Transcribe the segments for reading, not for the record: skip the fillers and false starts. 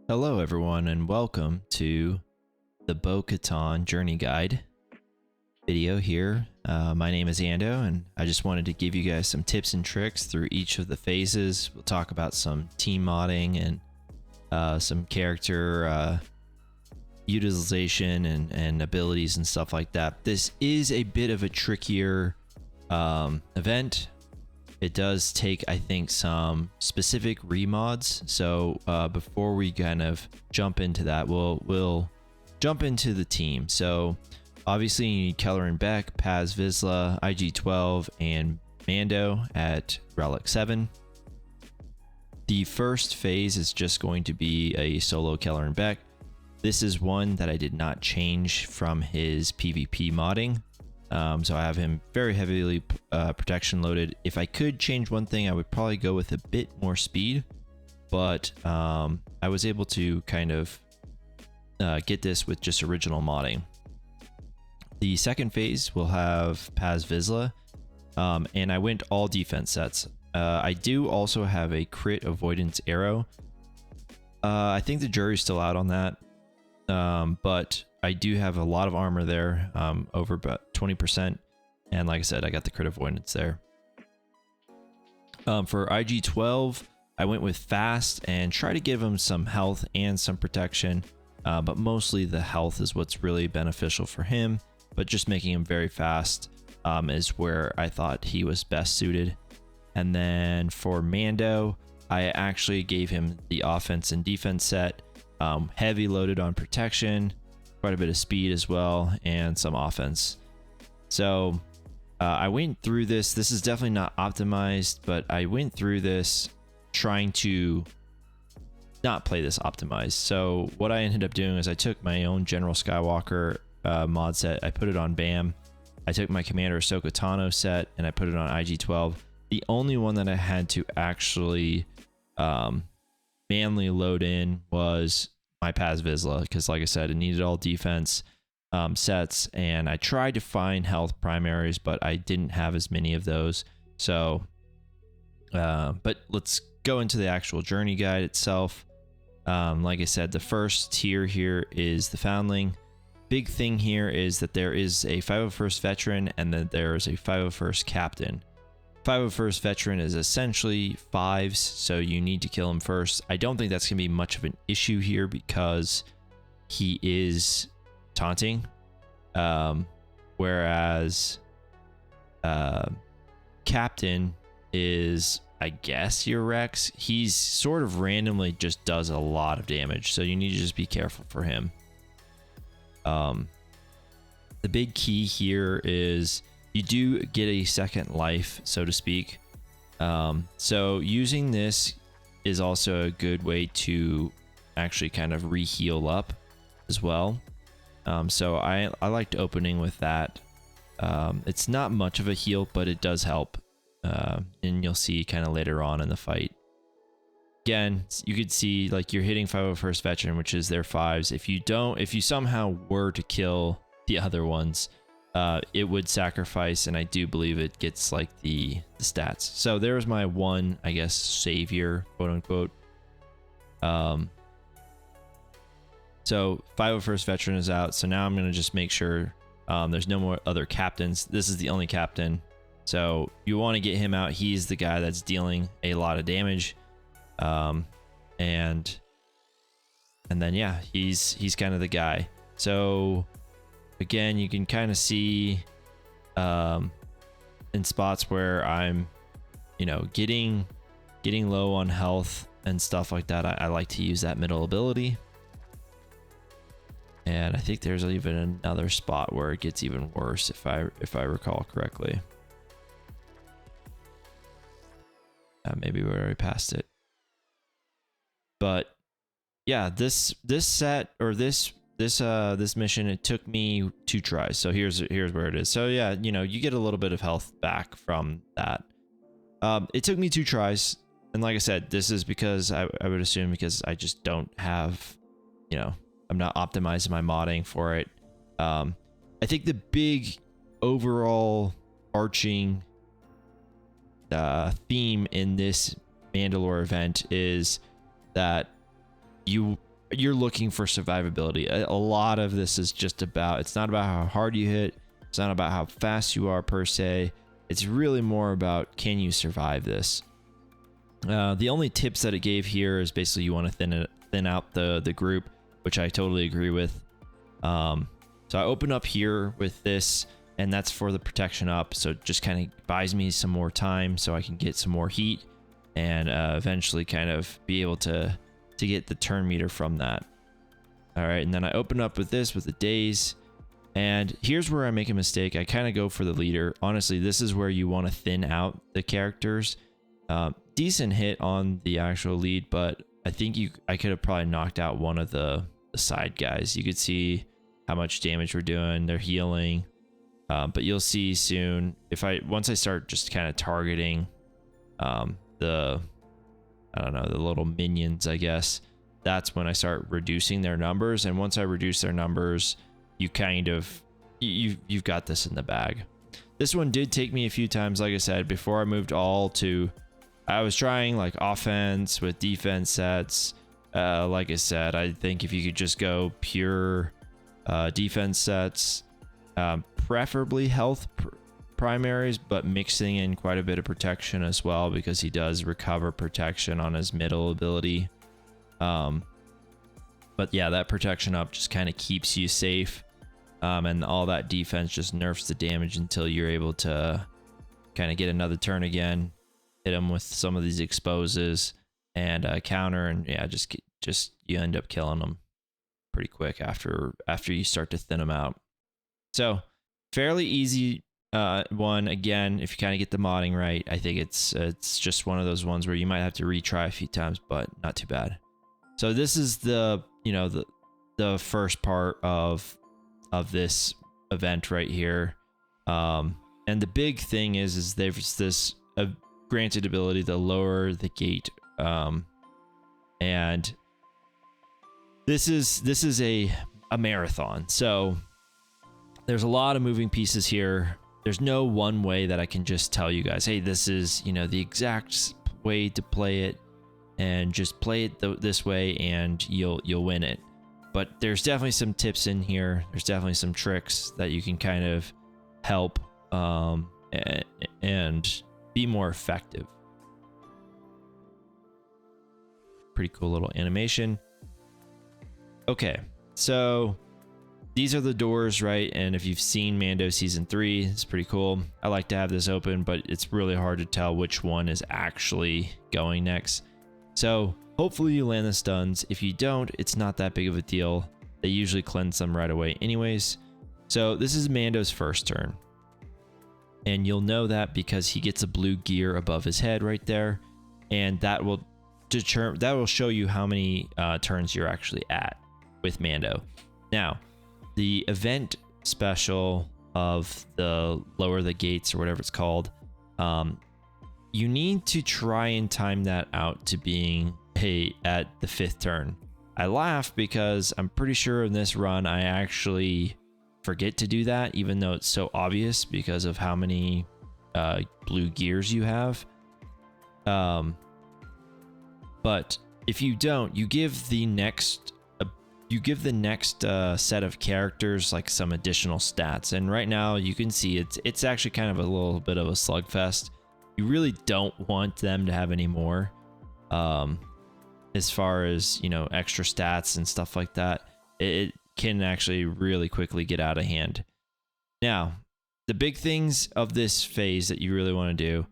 Hello everyone and welcome to the Bo-Katan Journey Guide video here. My name is Ando and I just wanted to give you guys some tips and tricks through each of the phases. We'll talk about some team modding and some character utilization and abilities and stuff like that. This is a bit of a trickier event. It does take, I think, some specific remods. So before we kind of jump into that, we'll jump into the team. So obviously you need Kelleran Beq, Paz Vizla, IG-12, and Mando at Relic 7. The first phase is just going to be a solo Kelleran Beq. This is one that I did not change from his PvP modding. So I have him very heavily protection loaded. If I could change one thing, I would probably go with a bit more speed, but I was able to kind of get this with just original modding. The second phase will have Paz Vizla, and I went all defense sets. I do also have a crit avoidance arrow. I think the jury's still out on that, but I do have a lot of armor there, over about 20%, and like I said, I got the crit avoidance there. For IG-12, I went with fast and try to give him some health and some protection, but mostly the health is what's really beneficial for him, but just making him very fast is where I thought he was best suited. And then for Mando, I actually gave him the offense and defense set, heavy loaded on protection, quite a bit of speed as well, and some offense. So I went through this. This is definitely not optimized, but I went through this trying to not play this optimized. So what I ended up doing is I took my own General Skywalker mod set. I put it on BAM. I took my Commander Ahsoka Tano set and I put it on IG-12. The only one that I had to actually manually load in was my Paz Vizla, because like I said, it needed all defense sets, and I tried to find health primaries, but I didn't have as many of those. So but let's go into the actual journey guide itself. Like I said, the first tier here is the foundling. Big thing here is that there is a 501st veteran and then there is a 501st captain. 501st veteran is essentially fives, so you need to kill him first. I don't think that's going to be much of an issue here because he is taunting. Whereas captain is, I guess, your Rex. He's sort of randomly just does a lot of damage, so you need to just be careful for him. The big key here is you do get a second life, so to speak. So using this is also a good way to actually kind of re-heal up as well. So I liked opening with that. It's not much of a heal, but it does help. And you'll see kind of later on in the fight. Again, you could see like you're hitting 501st veteran, which is their fives. If you somehow were to kill the other ones, it would sacrifice, and I do believe it gets like the stats. So there's my one, I guess, savior, quote unquote. So 501st veteran is out. So now I'm going to just make sure there's no more other captains. This is the only captain. So you want to get him out. He's the guy that's dealing a lot of damage. And then, yeah, he's kind of the guy. So again, you can kind of see, in spots where I'm, getting low on health and stuff like that. I like to use that middle ability. And I think there's even another spot where it gets even worse, if I recall correctly. Maybe we already passed it. But yeah, this set, or this mission, it took me 2 tries. So here's where it is. So yeah, you get a little bit of health back from that. It took me 2 tries, and like I said, this is because I would assume because I just don't have, I'm not optimizing my modding for it. I think the big overall arching theme in this Mand'lor event is that you you're looking for survivability. A lot of this is just about, it's not about how hard you hit. It's not about how fast you are per se. It's really more about, can you survive this? The only tips that it gave here is basically you want to thin out the group, which I totally agree with. So I open up here with this, and that's for the protection up. So it just kind of buys me some more time so I can get some more heat and eventually kind of be able to get the turn meter from that. All right, and then I open up with this with the days. And here's where I make a mistake. I kind of go for the leader. Honestly, this is where you want to thin out the characters. Decent hit on the actual lead, but I think I could have probably knocked out one of the side guys. You could see how much damage we're doing. They're healing. But you'll see soon, once I start just kind of targeting the little minions, I guess, that's when I start reducing their numbers. And once I reduce their numbers, you kind of, you've got this in the bag. This one did take me a few times, like I said, before I moved all to, I was trying like offense with defense sets. Like I said, I think if you could just go pure defense sets, preferably health primaries, but mixing in quite a bit of protection as well, because he does recover protection on his middle ability. But yeah, that protection up just kind of keeps you safe. And all that defense just nerfs the damage until you're able to kind of get another turn again, hit him with some of these exposes and counter, and yeah, just you end up killing them pretty quick after you start to thin them out. So fairly easy one. Again, if you kind of get the modding right, I think it's just one of those ones where you might have to retry a few times, but not too bad. So this is the first part of this event right here. And the big thing is there's this granted ability to lower the gate. And this is a marathon. So there's a lot of moving pieces here. There's no one way that I can just tell you guys, hey, this is, the exact way to play it, and just play it this way and you'll win it. But there's definitely some tips in here. There's definitely some tricks that you can kind of help and be more effective. Pretty cool little animation. Okay, so these are the doors, right? And if you've seen Mando Season 3, it's pretty cool. I like to have this open, but it's really hard to tell which one is actually going next. So hopefully you land the stuns. If you don't, it's not that big of a deal. They usually cleanse them right away anyways. So this is Mando's first turn. And you'll know that because he gets a blue gear above his head right there. And that will show you how many turns you're actually at with Mando. Now, the event special of the lower the gates or whatever it's called, you need to try and time that out to being at the 5th turn. I laugh because I'm pretty sure in this run I actually forget to do that, even though it's so obvious because of how many blue gears you have. But if you don't, you give the next set of characters like some additional stats. And right now you can see it's actually kind of a little bit of a slugfest. You really don't want them to have any more as far as, extra stats and stuff like that. It can actually really quickly get out of hand. Now, the big things of this phase that you really want to do,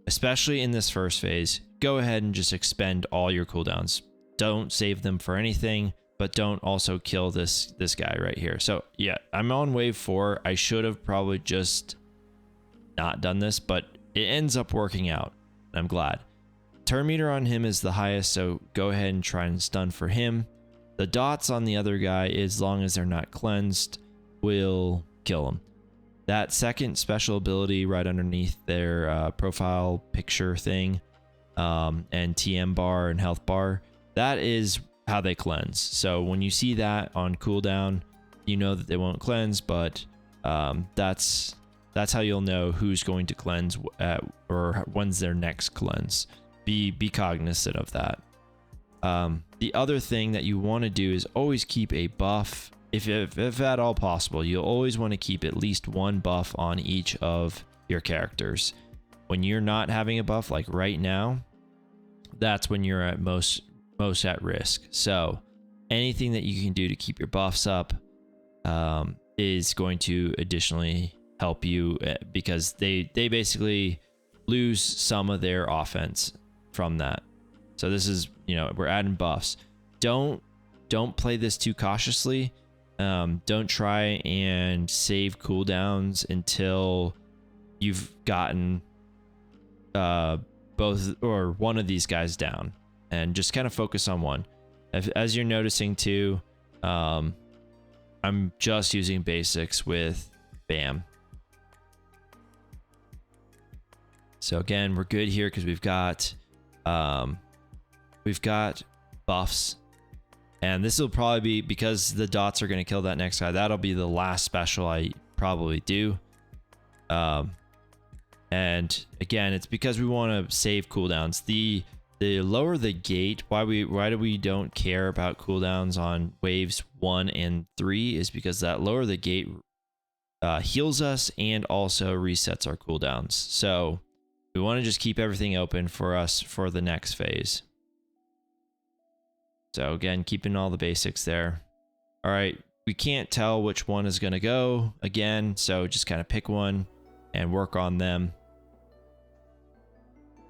especially in this first phase, go ahead and just expend all your cooldowns. Don't save them for anything, but don't also kill this guy right here. So yeah, I'm on wave 4. I should have probably just not done this, but it ends up working out. I'm glad. Turn meter on him is the highest, so go ahead and try and stun for him. The dots on the other guy, as long as they're not cleansed, will kill him. That second special ability right underneath their profile picture thing, and TM bar and health bar, that is how they cleanse. So when you see that on cooldown, you know that they won't cleanse, but that's how you'll know who's going to cleanse or when's their next cleanse. Be cognizant of that. The other thing that you want to do is always keep a buff. If at all possible, you'll always want to keep at least one buff on each of your characters. When you're not having a buff, like right now, that's when you're at most at risk. So anything that you can do to keep your buffs up is going to additionally help you, because they basically lose some of their offense from that. So this is, we're adding buffs. Don't play this too cautiously. Don't try and save cooldowns until you've gotten both or one of these guys down, and just kind of focus on one. As you're noticing too, I'm just using basics with Bam. So again, we're good here because we've got buffs. And this will probably be, because the dots are going to kill that next guy, that'll be the last special I probably do. And again, it's because we want to save cooldowns. The lower the gate, why do we don't care about cooldowns on waves 1 and 3 is because that lower the gate heals us and also resets our cooldowns. So we want to just keep everything open for us for the next phase. So again, keeping all the basics there. All right, we can't tell which one is going to go again, so just kind of pick one and work on them.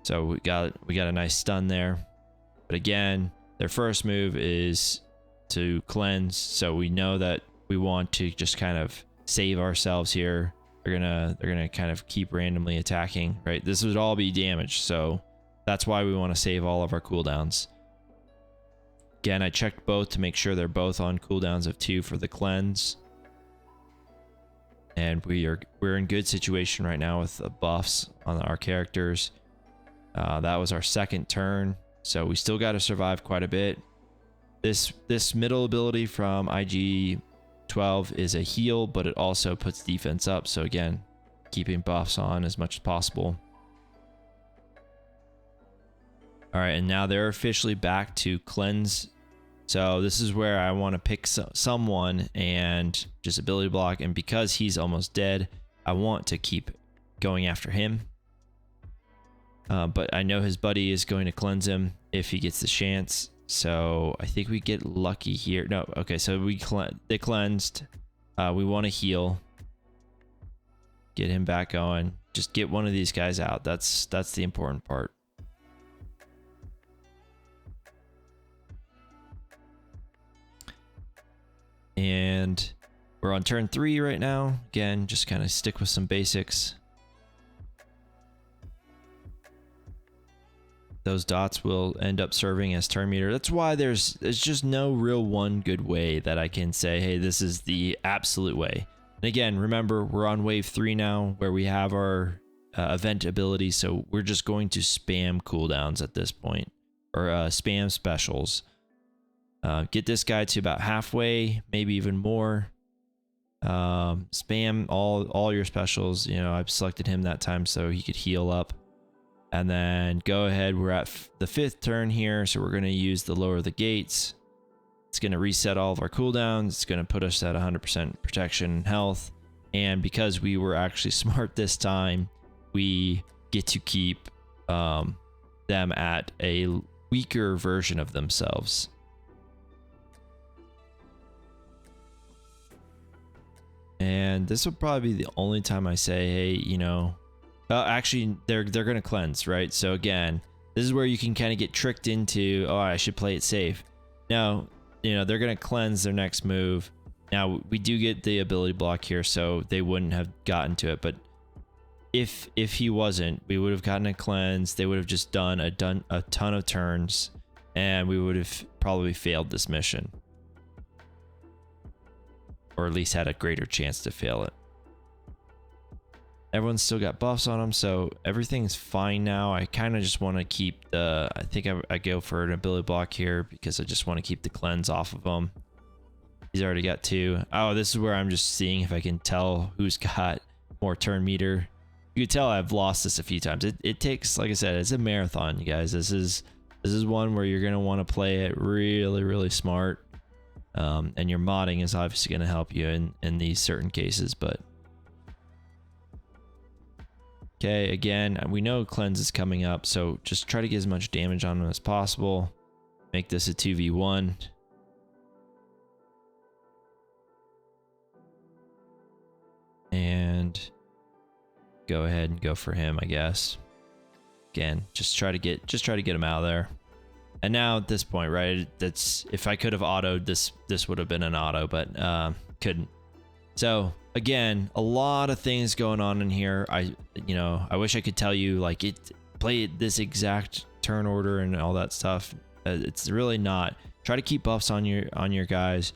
So we got a nice stun there. But again, their first move is to cleanse, so we know that we want to just kind of save ourselves here. They're gonna kind of keep randomly attacking, right? This would all be damage, so that's why we want to save all of our cooldowns. Again, I checked both to make sure they're both on cooldowns of 2 for the cleanse. And we're in good situation right now with the buffs on our characters. That was our second turn, so we still got to survive quite a bit. This middle ability from IG-12 is a heal, but it also puts defense up. So again, keeping buffs on as much as possible. All right, and now they're officially back to cleanse. So this is where I want to pick someone and just ability block. And because he's almost dead, I want to keep going after him. But I know his buddy is going to cleanse him if he gets the chance. So I think we get lucky here. No, okay, so they cleansed. We want to heal. Get him back going. Just get one of these guys out. That's the important part. And we're on turn 3 right now. Again, just kind of stick with some basics. Those dots will end up serving as turn meter. That's why there's just no real one good way that I can say, hey, this is the absolute way. And again, remember, we're on wave 3 now where we have our event ability. So we're just going to spam cooldowns at this point, or spam specials. Get this guy to about halfway, maybe even more. Spam all your specials. I've selected him that time so he could heal up. And then go ahead. We're at the 5th turn here, so we're going to use the lower the gates. It's going to reset all of our cooldowns. It's going to put us at 100% protection and health. And because we were actually smart this time, we get to keep them at a weaker version of themselves. And this will probably be the only time I say, hey, actually, they're going to cleanse, right? So again, this is where you can kind of get tricked into, oh, I should play it safe. No, they're going to cleanse their next move. Now, we do get the ability block here, so they wouldn't have gotten to it. But if he wasn't, we would have gotten a cleanse. They would have just done a ton of turns, and we would have probably failed this mission. Or at least had a greater chance to fail it. Everyone's still got buffs on them, so everything's fine now. I kind of just want to keep I think I go for an ability block here because I just want to keep the cleanse off of them. He's already got 2. Oh, this is where I'm just seeing if I can tell who's got more turn meter. You can tell I've lost this a few times. It takes, like I said, it's a marathon, you guys. This is This is one where you're going to want to play it really, really smart. And your modding is obviously going to help you in these certain cases, but okay, again, we know cleanse is coming up, so just try to get as much damage on him as possible. Make this a 2v1. And go ahead and go for him, I guess. Again, just try to get him out of there. And now at this point, right, that's, if I could have autoed this would have been an auto, but couldn't. So again, a lot of things going on in here. I wish I could tell you like play this exact turn order and all that stuff. It's really not. Try to keep buffs on your guys.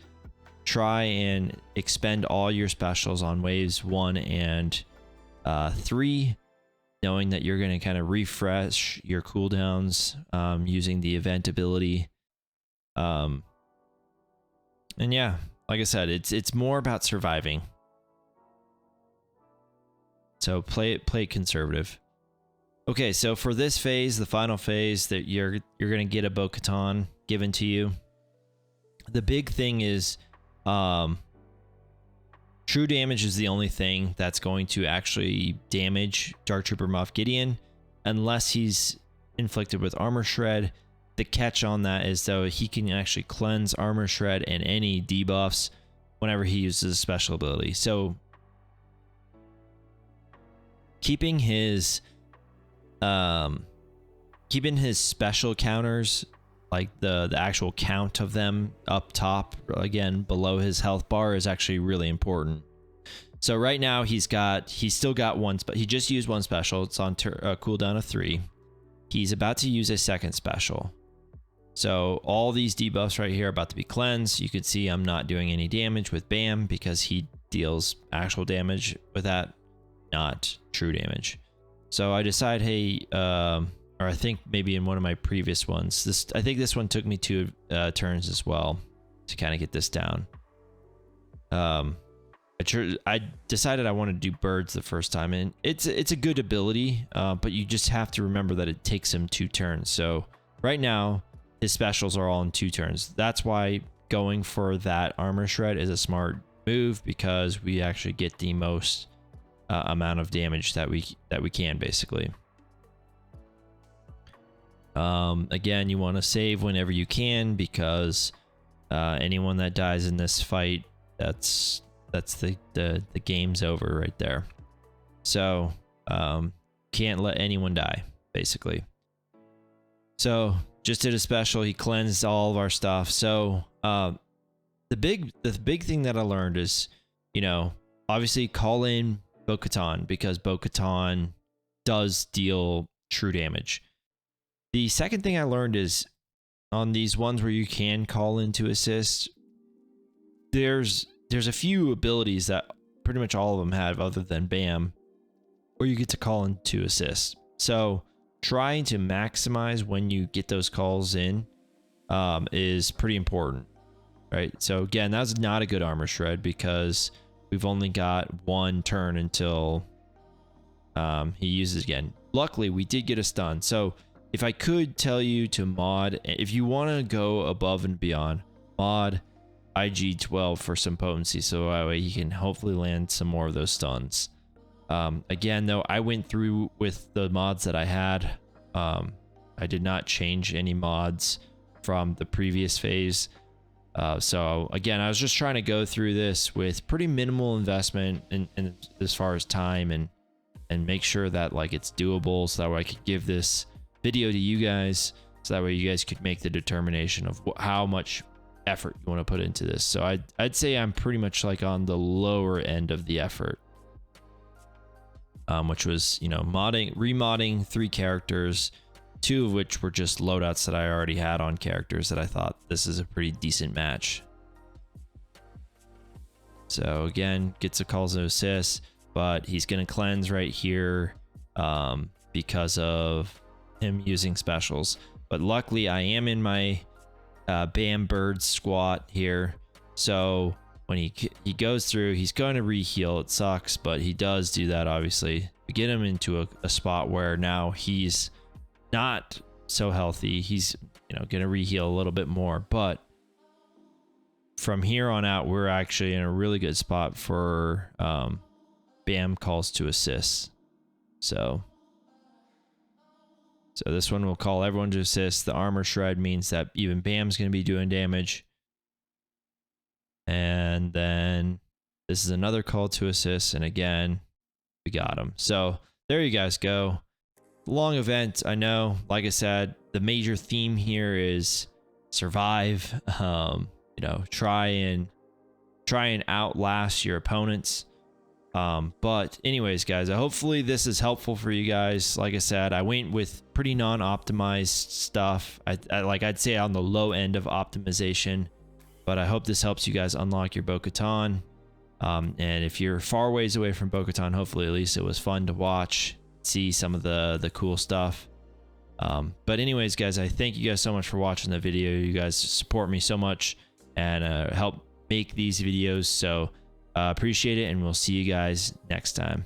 Try and expend all your specials on waves 1 and 3, knowing that you're going to kind of refresh your cooldowns using the event ability. And yeah, like I said, it's more about surviving. So play it conservative. Okay, so for this phase, the final phase, that you're going to get a Bo-Katan given to you. The big thing is true damage is the only thing that's going to actually damage Dark Trooper Moff Gideon unless he's inflicted with Armor Shred. The catch on that is though he can actually cleanse Armor Shred and any debuffs whenever he uses a special ability. So keeping his special counters, like the actual count of them up top, again below his health bar, is actually really important. So right now he's still got one, but he just used one special. It's on cooldown of 3. He's about to use a second special. So all these debuffs right here are about to be cleansed. You can see I'm not doing any damage with Bam because he deals actual damage with that, not true damage. So I decide, hey, or I think maybe in one of my previous ones, I think this one took me 2 turns as well to kind of get this down. I decided I wanted to do birds the first time, and it's a good ability, but you just have to remember that it takes him 2 turns. So right now his specials are all in 2 turns. That's why going for that Armor Shred is a smart move, because we actually get the most amount of damage that we can, basically. Again, you want to save whenever you can, because anyone that dies in this fight, that's the game's over right there. So can't let anyone die, basically. So just did a special. He cleansed all of our stuff. So the big thing that I learned is, obviously call in Bo-Katan, because Bo-Katan does deal true damage. The second thing I learned is on these ones where you can call in to assist, there's a few abilities that pretty much all of them have, other than Bam, where you get to call in to assist. So trying to maximize when you get those calls in is pretty important, right? So again, that's not a good Armor Shred, because we've only got 1 turn until he uses again. Luckily, we did get a stun. So if I could tell you to mod, if you want to go above and beyond, mod IG-12 for some potency, so that way you can hopefully land some more of those stuns. Again, though, I went through with the mods that I had. I did not change any mods from the previous phase. So again, I was just trying to go through this with pretty minimal investment in as far as time, and make sure that like it's doable, so that way I could give this video to you guys, so that way you guys could make the determination of how much effort you want to put into this. So I'd say I'm pretty much like on the lower end of the effort, which was, remodding 3 characters, 2 of which were just loadouts that I already had on characters that I thought this is a pretty decent match. So again, gets a calls and assists, but he's gonna cleanse right here because of him using specials. But luckily I am in my Bam Bird squat here, so when he goes through, he's going to re-heal. It sucks, but he does do that, obviously. We get him into a spot where now he's not so healthy. He's, you know, gonna reheal a little bit more, but from here on out, we're actually in a really good spot for Bam calls to assist. So this one will call everyone to assist. The armor shred means that even Bam's going to be doing damage. And then this is another call to assist. And again, we got him. So there you guys go. Long event, I know. Like I said, the major theme here is survive. You know, try and outlast your opponents. But anyways, guys, hopefully this is helpful for you guys. Like I said, I went with pretty non-optimized stuff. I'd say on the low end of optimization, but I hope this helps you guys unlock your Bo-Katan. And if you're far ways away from Bo-Katan, hopefully at least it was fun to watch, see some of the cool stuff. But anyways, guys, I thank you guys so much for watching the video. You guys support me so much and help make these videos. So appreciate it, and we'll see you guys next time.